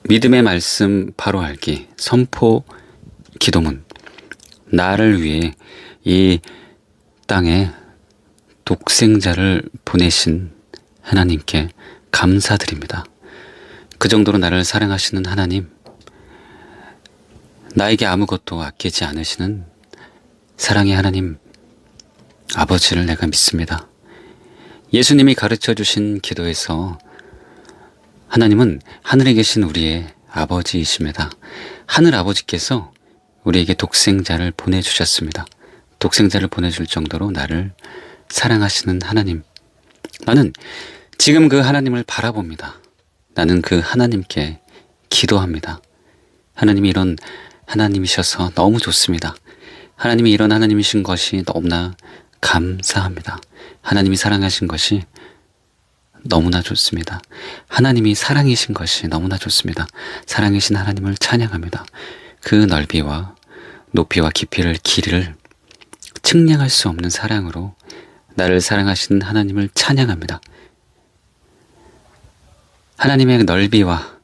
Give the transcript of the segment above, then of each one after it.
믿음의 말씀 바로 알기 선포 기도문. 나를 위해 이 땅에 독생자를 보내신 하나님께 감사드립니다. 그 정도로 나를 사랑하시는 하나님, 나에게 아무것도 아끼지 않으시는 사랑의 하나님 아버지를 내가 믿습니다. 예수님이 가르쳐 주신 기도에서 하나님은 하늘에 계신 우리의 아버지이십니다. 하늘 아버지께서 우리에게 독생자를 보내주셨습니다. 독생자를 보내줄 정도로 나를 사랑하시는 하나님. 나는 지금 그 하나님을 바라봅니다. 나는 그 하나님께 기도합니다. 하나님이 이런 하나님이셔서 너무 좋습니다. 하나님이 이런 하나님이신 것이 너무나 감사합니다. 하나님이 사랑하신 것이 너무나 좋습니다. 하나님이 사랑이신 것이 너무나 좋습니다. 사랑이신 하나님을 찬양합니다. 그 넓이와 높이와 깊이를 길이를 측량할 수 없는 사랑으로 나를 사랑하시는 하나님을 찬양합니다. 하나님의 넓이와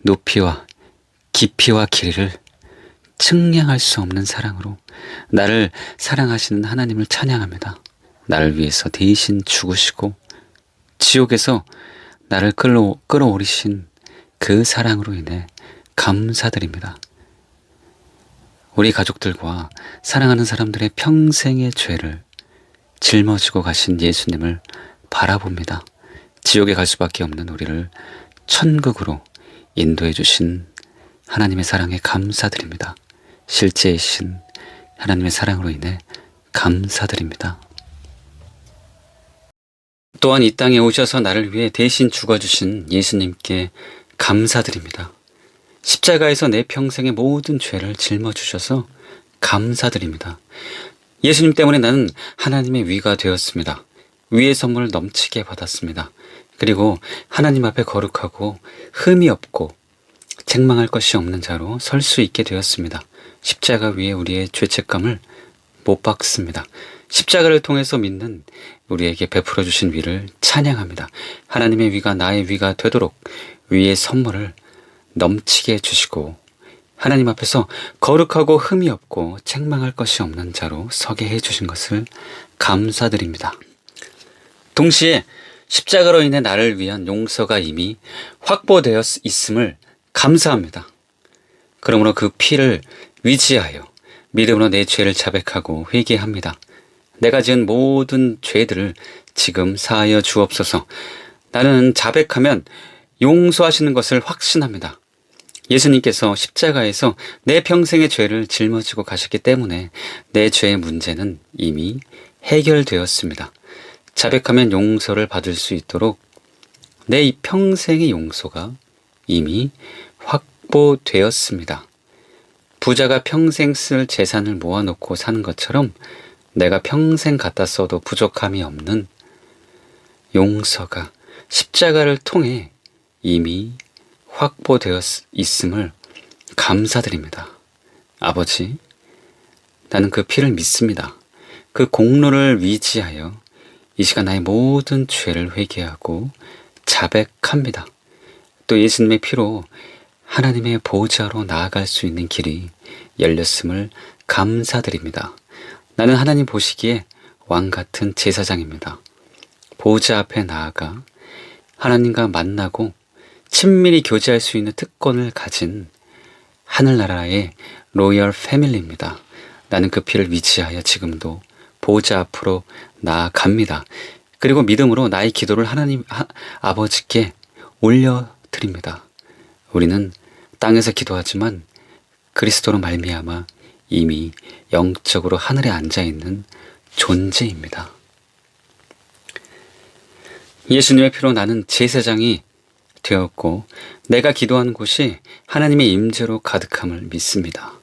높이와 깊이와 길이를 측량할 수 없는 사랑으로 나를 사랑하시는 하나님을 찬양합니다. 나를 위해서 대신 죽으시고 지옥에서 나를 끌어오리신 그 사랑으로 인해 감사드립니다. 우리 가족들과 사랑하는 사람들의 평생의 죄를 짊어지고 가신 예수님을 바라봅니다. 지옥에 갈 수밖에 없는 우리를 천국으로 인도해 주신 하나님의 사랑에 감사드립니다. 실제이신 하나님의 사랑으로 인해 감사드립니다. 또한 이 땅에 오셔서 나를 위해 대신 죽어주신 예수님께 감사드립니다. 십자가에서 내 평생의 모든 죄를 짊어주셔서 감사드립니다. 예수님 때문에 나는 하나님의 위가 되었습니다. 위의 선물을 넘치게 받았습니다. 그리고 하나님 앞에 거룩하고 흠이 없고 책망할 것이 없는 자로 설 수 있게 되었습니다. 십자가 위에 우리의 죄책감을 못 박습니다. 십자가를 통해서 믿는 우리에게 베풀어 주신 위를 찬양합니다. 하나님의 위가 나의 위가 되도록 위의 선물을 넘치게 해주시고 하나님 앞에서 거룩하고 흠이 없고 책망할 것이 없는 자로 서게 해주신 것을 감사드립니다. 동시에 십자가로 인해 나를 위한 용서가 이미 확보되어 있음을 감사합니다. 그러므로 그 피를 위지하여 믿음으로 내 죄를 자백하고 회개합니다. 내가 지은 모든 죄들을 지금 사하여 주옵소서. 나는 자백하면 용서하시는 것을 확신합니다. 예수님께서 십자가에서 내 평생의 죄를 짊어지고 가셨기 때문에 내 죄의 문제는 이미 해결되었습니다. 자백하면 용서를 받을 수 있도록 내 이 평생의 용서가 이미 확보되었습니다. 부자가 평생 쓸 재산을 모아놓고 사는 것처럼 내가 평생 갖다 써도 부족함이 없는 용서가 십자가를 통해 이미 확보되어 있음을 감사드립니다. 아버지, 나는 그 피를 믿습니다. 그 공로를 위지하여 이 시간 나의 모든 죄를 회개하고 자백합니다. 또 예수님의 피로 하나님의 보좌로 나아갈 수 있는 길이 열렸음을 감사드립니다. 나는 하나님 보시기에 왕같은 제사장입니다. 보좌 앞에 나아가 하나님과 만나고 친밀히 교제할 수 있는 특권을 가진 하늘나라의 로열 패밀리입니다. 나는 그 피를 위지하여 지금도 보좌 앞으로 나아갑니다. 그리고 믿음으로 나의 기도를 하나님 아버지께 올려드립니다. 우리는 땅에서 기도하지만 그리스도로 말미암아 이미 영적으로 하늘에 앉아있는 존재입니다. 예수님의 피로 나는 제사장이 되었고 내가 기도하는 곳이 하나님의 임재로 가득함을 믿습니다.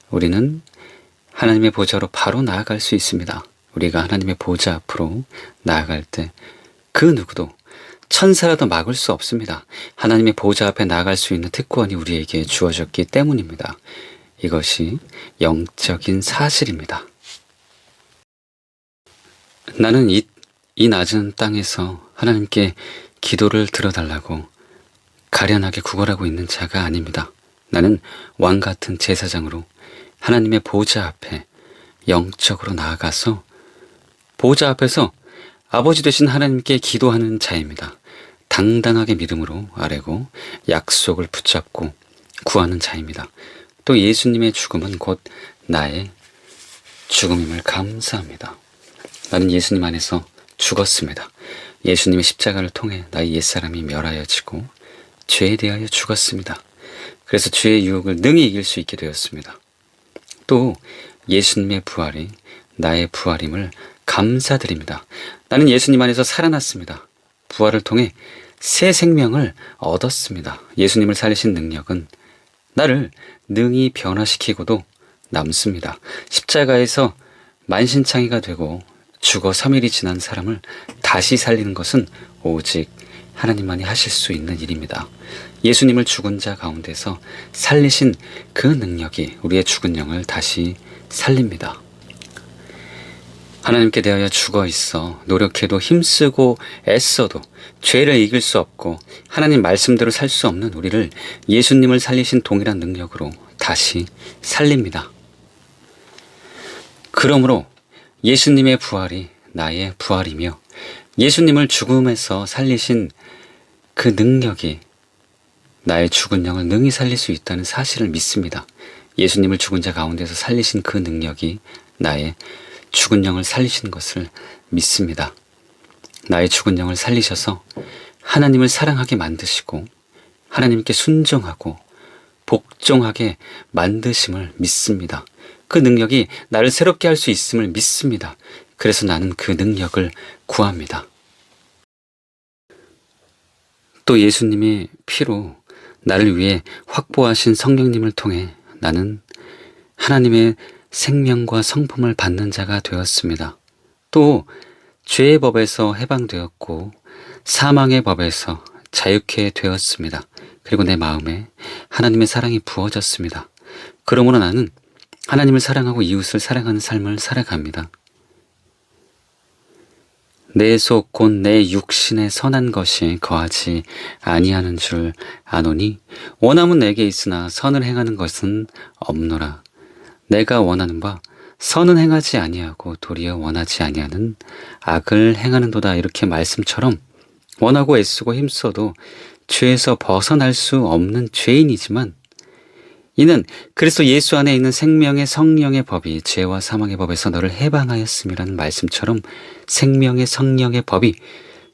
우리는 하나님의 보좌로 바로 나아갈 수 있습니다. 우리가 하나님의 보좌 앞으로 나아갈 때 그 누구도 천사라도 막을 수 없습니다. 하나님의 보좌 앞에 나아갈 수 있는 특권이 우리에게 주어졌기 때문입니다. 이것이 영적인 사실입니다. 나는 이 낮은 땅에서 하나님께 기도를 들어달라고 가련하게 구걸하고 있는 자가 아닙니다. 나는 왕 같은 제사장으로 하나님의 보좌 앞에 영적으로 나아가서 보좌 앞에서 아버지 되신 하나님께 기도하는 자입니다. 당당하게 믿음으로 아뢰고 약속을 붙잡고 구하는 자입니다. 또 예수님의 죽음은 곧 나의 죽음임을 감사합니다. 나는 예수님 안에서 죽었습니다. 예수님의 십자가를 통해 나의 옛사람이 멸하여지고 죄에 대하여 죽었습니다. 그래서 죄의 유혹을 능히 이길 수 있게 되었습니다. 또 예수님의 부활이 나의 부활임을 감사드립니다. 나는 예수님 안에서 살아났습니다. 부활을 통해 새 생명을 얻었습니다. 예수님을 살리신 능력은 나를 능히 변화시키고도 남습니다. 십자가에서 만신창이가 되고 죽어 3일이 지난 사람을 다시 살리는 것은 오직 하나님만이 하실 수 있는 일입니다. 예수님을 죽은 자 가운데서 살리신 그 능력이 우리의 죽은 영을 다시 살립니다. 하나님께 대하여 죽어 있어 노력해도 힘쓰고 애써도 죄를 이길 수 없고 하나님 말씀대로 살 수 없는 우리를 예수님을 살리신 동일한 능력으로 다시 살립니다. 그러므로 예수님의 부활이 나의 부활이며 예수님을 죽음에서 살리신 그 능력이 나의 죽은 영을 능히 살릴 수 있다는 사실을 믿습니다. 예수님을 죽은 자 가운데서 살리신 그 능력이 나의 죽은 영을 살리시는 것을 믿습니다. 나의 죽은 영을 살리셔서 하나님을 사랑하게 만드시고 하나님께 순종하고 복종하게 만드심을 믿습니다. 그 능력이 나를 새롭게 할 수 있음을 믿습니다. 그래서 나는 그 능력을 구합니다. 또 예수님의 피로 나를 위해 확보하신 성령님을 통해 나는 하나님의 생명과 성품을 받는 자가 되었습니다. 또 죄의 법에서 해방되었고 사망의 법에서 자유케 되었습니다. 그리고 내 마음에 하나님의 사랑이 부어졌습니다. 그러므로 나는 하나님을 사랑하고 이웃을 사랑하는 삶을 살아갑니다. 내 속 곧 내 육신에 선한 것이 거하지 아니하는 줄 아노니 원함은 내게 있으나 선을 행하는 것은 없노라. 내가 원하는 바 선은 행하지 아니하고 도리어 원하지 아니하는 악을 행하는도다. 이렇게 말씀처럼 원하고 애쓰고 힘써도 죄에서 벗어날 수 없는 죄인이지만 이는 그리스도 예수 안에 있는 생명의 성령의 법이 죄와 사망의 법에서 너를 해방하였음이라는 말씀처럼 생명의 성령의 법이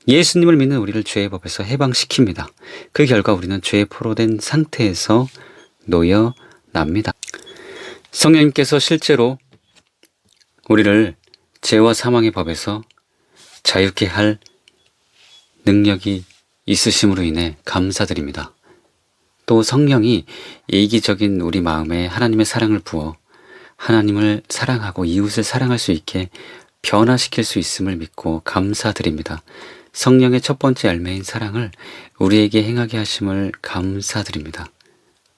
예수님을 믿는 우리를 죄의 법에서 해방시킵니다. 그 결과 우리는 죄에 포로된 상태에서 놓여납니다. 성령님께서 실제로 우리를 죄와 사망의 법에서 자유케 할 능력이 있으심으로 인해 감사드립니다. 또 성령이 이기적인 우리 마음에 하나님의 사랑을 부어 하나님을 사랑하고 이웃을 사랑할 수 있게 변화시킬 수 있음을 믿고 감사드립니다. 성령의 첫 번째 열매인 사랑을 우리에게 행하게 하심을 감사드립니다.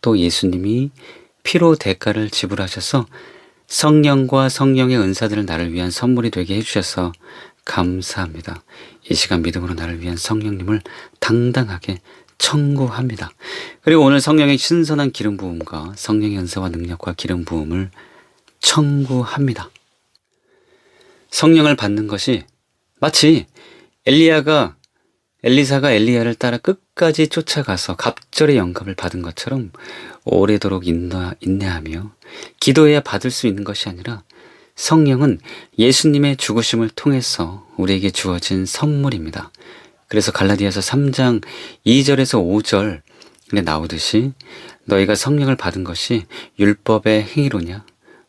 또 예수님이 피로 대가를 지불하셔서 성령과 성령의 은사들을 나를 위한 선물이 되게 해주셔서 감사합니다. 이 시간 믿음으로 나를 위한 성령님을 당당하게 청구합니다. 그리고 오늘 성령의 신선한 기름 부음과 성령의 은사와 능력과 기름 부음을 청구합니다. 성령을 받는 것이 마치 엘리사가 엘리야를 따라 끝까지 쫓아가서 갑절의 영감을 받은 것처럼 오래도록 인내하며 기도해야 받을 수 있는 것이 아니라 성령은 예수님의 죽으심을 통해서 우리에게 주어진 선물입니다. 그래서 갈라디아서 3장 2절에서 5절에 나오듯이 너희가 성령을 받은 것이 율법의 행위로냐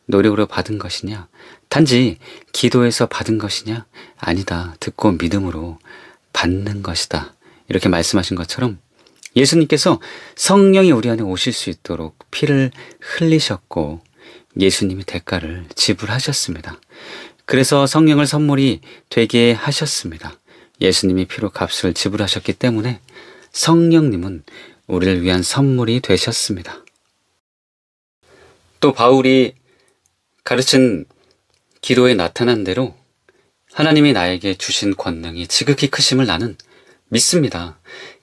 노력으로 받은 것이냐 단지 기도해서 받은 것이냐 아니다 듣고 믿음으로 받는 것이다 이렇게 말씀하신 것처럼 예수님께서 성령이 우리 안에 오실 수 있도록 피를 흘리셨고 예수님이 대가를 지불하셨습니다. 그래서 성령을 선물이 되게 하셨습니다. 예수님이 피로 값을 지불하셨기 때문에 성령님은 우리를 위한 선물이 되셨습니다. 또 바울이 가르친 기도에 나타난 대로 하나님이 나에게 주신 권능이 지극히 크심을 나는 믿습니다.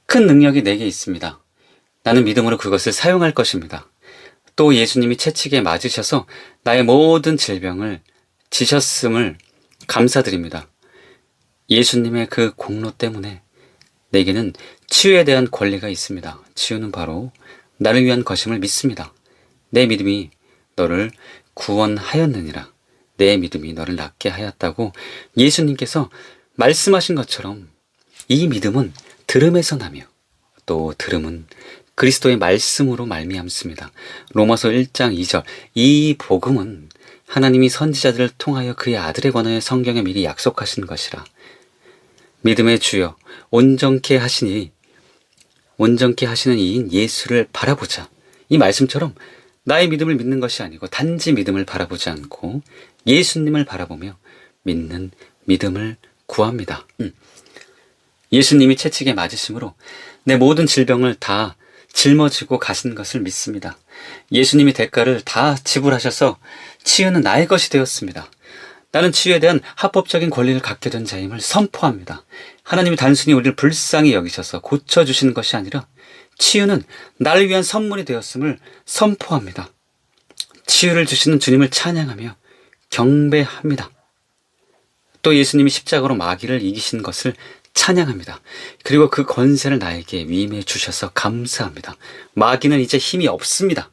큰 능력이 내게 있습니다. 나는 믿음으로 그것을 사용할 것입니다. 또 예수님이 채찍에 맞으셔서 나의 모든 질병을 지셨음을 감사드립니다. 예수님의 그 공로 때문에 내게는 치유에 대한 권리가 있습니다. 치유는 바로 나를 위한 것임을 믿습니다. 내 믿음이 너를 구원하였느니라. 내 믿음이 너를 낫게 하였다고 예수님께서 말씀하신 것처럼 이 믿음은 들음에서 나며 또 들음은 그리스도의 말씀으로 말미암습니다. 로마서 1장 2절. 이 복음은 하나님이 선지자들을 통하여 그의 아들에 관하여 성경에 미리 약속하신 것이라. 믿음의 주여 온전케 하시는 이인 예수를 바라보자. 이 말씀처럼 나의 믿음을 믿는 것이 아니고 단지 믿음을 바라보지 않고 예수님을 바라보며 믿는 믿음을 구합니다. 예수님이 채찍에 맞으심으로 내 모든 질병을 다 짊어지고 가신 것을 믿습니다. 예수님이 대가를 다 지불하셔서 치유는 나의 것이 되었습니다. 나는 치유에 대한 합법적인 권리를 갖게 된 자임을 선포합니다. 하나님이 단순히 우리를 불쌍히 여기셔서 고쳐주시는 것이 아니라 치유는 나를 위한 선물이 되었음을 선포합니다. 치유를 주시는 주님을 찬양하며 경배합니다. 또 예수님이 십자가로 마귀를 이기신 것을 찬양합니다. 그리고 그 권세를 나에게 위임해 주셔서 감사합니다. 마귀는 이제 힘이 없습니다.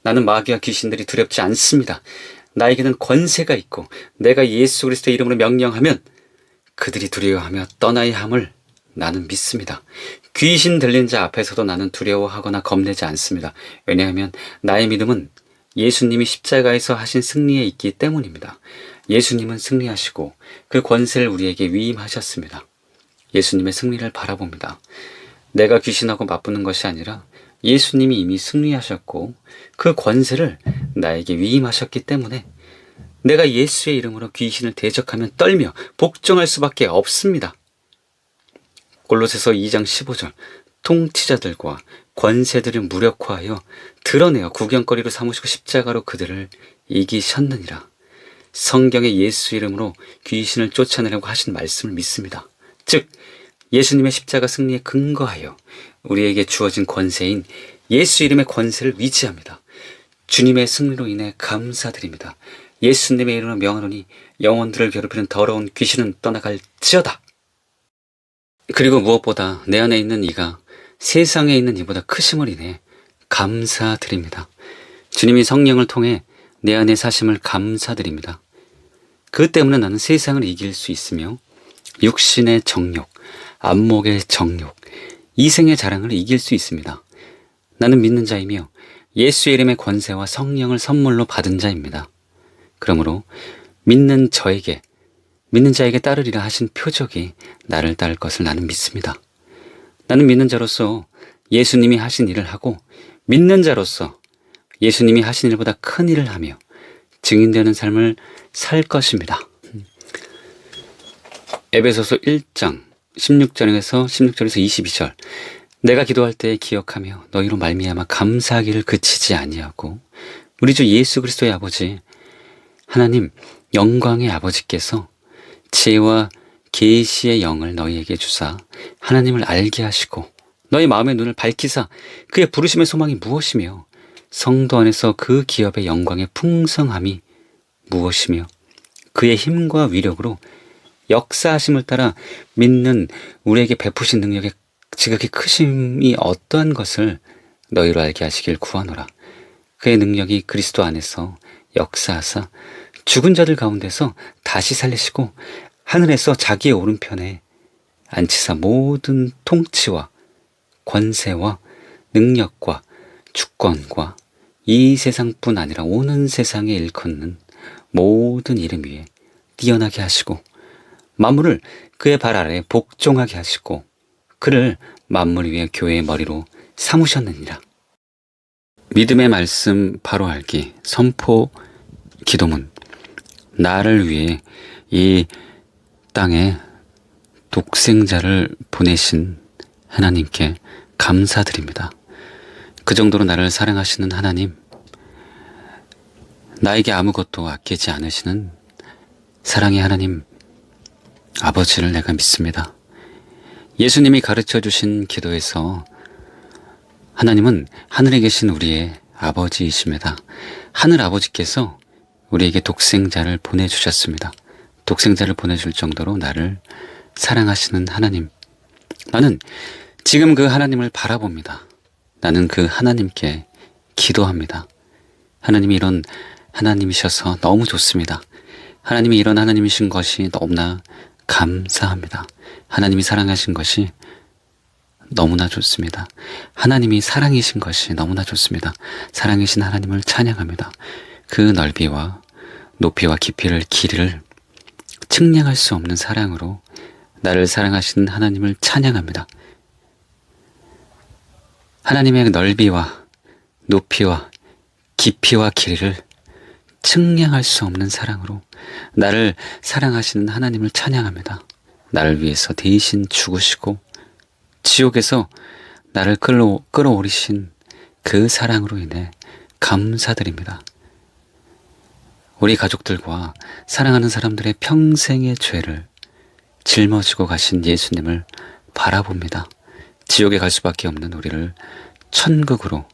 나는 마귀와 귀신들이 두렵지 않습니다. 나에게는 권세가 있고 내가 예수 그리스도의 이름으로 명령하면 그들이 두려워하며 떠나야 함을 나는 믿습니다. 귀신 들린 자 앞에서도 나는 두려워하거나 겁내지 않습니다. 왜냐하면 나의 믿음은 예수님이 십자가에서 하신 승리에 있기 때문입니다. 예수님은 승리하시고 그 권세를 우리에게 위임하셨습니다. 예수님의 승리를 바라봅니다. 내가 귀신하고 맞붙는 것이 아니라 예수님이 이미 승리하셨고 그 권세를 나에게 위임하셨기 때문에 내가 예수의 이름으로 귀신을 대적하면 떨며 복종할 수밖에 없습니다. 골로새서 2장 15절. 통치자들과 권세들을 무력화하여 드러내어 구경거리로 삼으시고 십자가로 그들을 이기셨느니라. 성경의 예수 이름으로 귀신을 쫓아내려고 하신 말씀을 믿습니다. 즉 예수님의 십자가 승리에 근거하여 우리에게 주어진 권세인 예수 이름의 권세를 위지합니다. 주님의 승리로 인해 감사드립니다. 예수님의 이름으로 명하노니 영혼들을 괴롭히는 더러운 귀신은 떠나갈지어다. 그리고 무엇보다 내 안에 있는 이가 세상에 있는 이보다 크심을 인해 감사드립니다. 주님이 성령을 통해 내 안에 사심을 감사드립니다. 그 때문에 나는 세상을 이길 수 있으며 육신의 정욕, 안목의 정욕, 이생의 자랑을 이길 수 있습니다. 나는 믿는 자이며 예수의 이름의 권세와 성령을 선물로 받은 자입니다. 그러므로 믿는 자에게 따르리라 하신 표적이 나를 따를 것을 나는 믿습니다. 나는 믿는 자로서 예수님이 하신 일을 하고 믿는 자로서 예수님이 하신 일보다 큰 일을 하며 증인되는 삶을 살 것입니다. 에베소서 1장 16절에서 22절. 내가 기도할 때 기억하며 너희로 말미암아 감사하기를 그치지 아니하고 우리 주 예수 그리스도의 아버지 하나님 영광의 아버지께서 지혜와 계시의 영을 너희에게 주사 하나님을 알게 하시고 너희 마음의 눈을 밝히사 그의 부르심의 소망이 무엇이며 성도 안에서 그 기업의 영광의 풍성함이 무엇이며 그의 힘과 위력으로 역사하심을 따라 믿는 우리에게 베푸신 능력의 지극히 크심이 어떠한 것을 너희로 알게 하시길 구하노라. 그의 능력이 그리스도 안에서 역사하사 죽은 자들 가운데서 다시 살리시고 하늘에서 자기의 오른편에 앉히사 모든 통치와 권세와 능력과 주권과 이 세상뿐 아니라 오는 세상에 일컫는 모든 이름 위에 뛰어나게 하시고 만물을 그의 발 아래에 복종하게 하시고 그를 만물 위에 교회의 머리로 삼으셨느니라. 믿음의 말씀 바로 알기 선포 기도문. 나를 위해 이 땅에 독생자를 보내신 하나님께 감사드립니다. 그 정도로 나를 사랑하시는 하나님, 나에게 아무것도 아끼지 않으시는 사랑의 하나님 아버지를 내가 믿습니다. 예수님이 가르쳐 주신 기도에서 하나님은 하늘에 계신 우리의 아버지이십니다. 하늘 아버지께서 우리에게 독생자를 보내주셨습니다. 독생자를 보내줄 정도로 나를 사랑하시는 하나님. 나는 지금 그 하나님을 바라봅니다. 나는 그 하나님께 기도합니다. 하나님이 이런 하나님이셔서 너무 좋습니다. 하나님이 이런 하나님이신 것이 너무나 감사합니다. 하나님이 사랑하신 것이 너무나 좋습니다. 하나님이 사랑이신 것이 너무나 좋습니다. 사랑이신 하나님을 찬양합니다. 그 넓이와 높이와 깊이를 길이를 측량할 수 없는 사랑으로 나를 사랑하시는 하나님을 찬양합니다. 하나님의 넓이와 높이와 깊이와 길이를 측량할 수 없는 사랑으로 나를 사랑하시는 하나님을 찬양합니다. 나를 위해서 대신 죽으시고 지옥에서 나를 끌어오리신 그 사랑으로 인해 감사드립니다. 우리 가족들과 사랑하는 사람들의 평생의 죄를 짊어지고 가신 예수님을 바라봅니다. 지옥에 갈 수밖에 없는 우리를 천국으로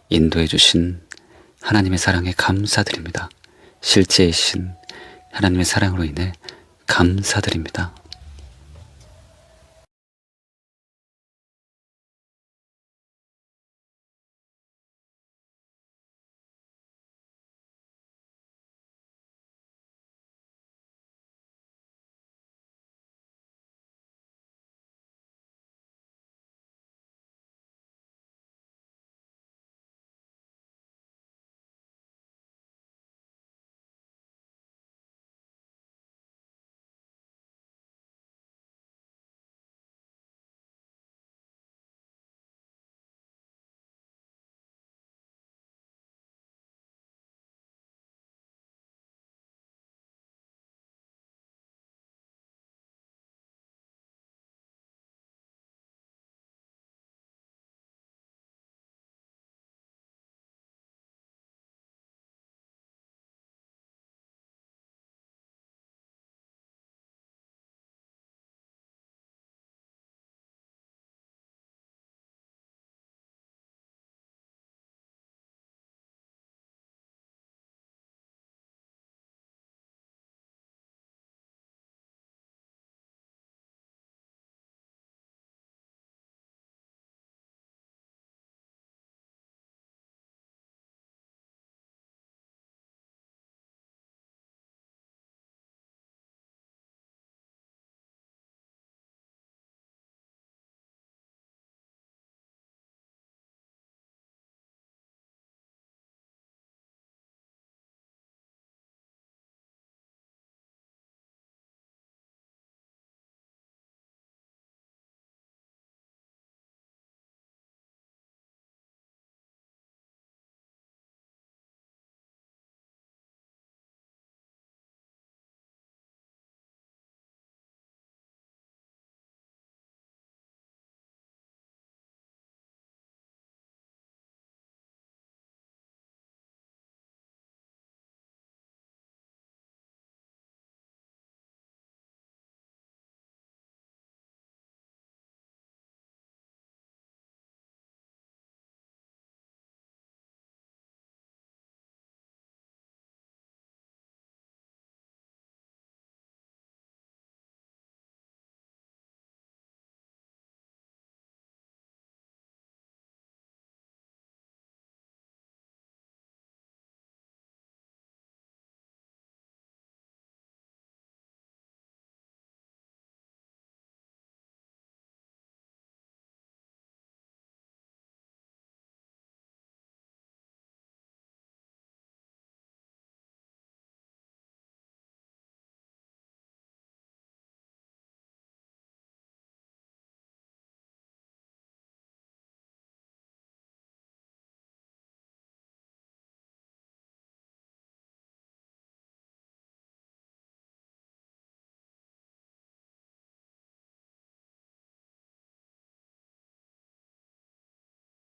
인도해 주신 하나님의 사랑에 감사드립니다. 실제이신 하나님의 사랑으로 인해 감사드립니다.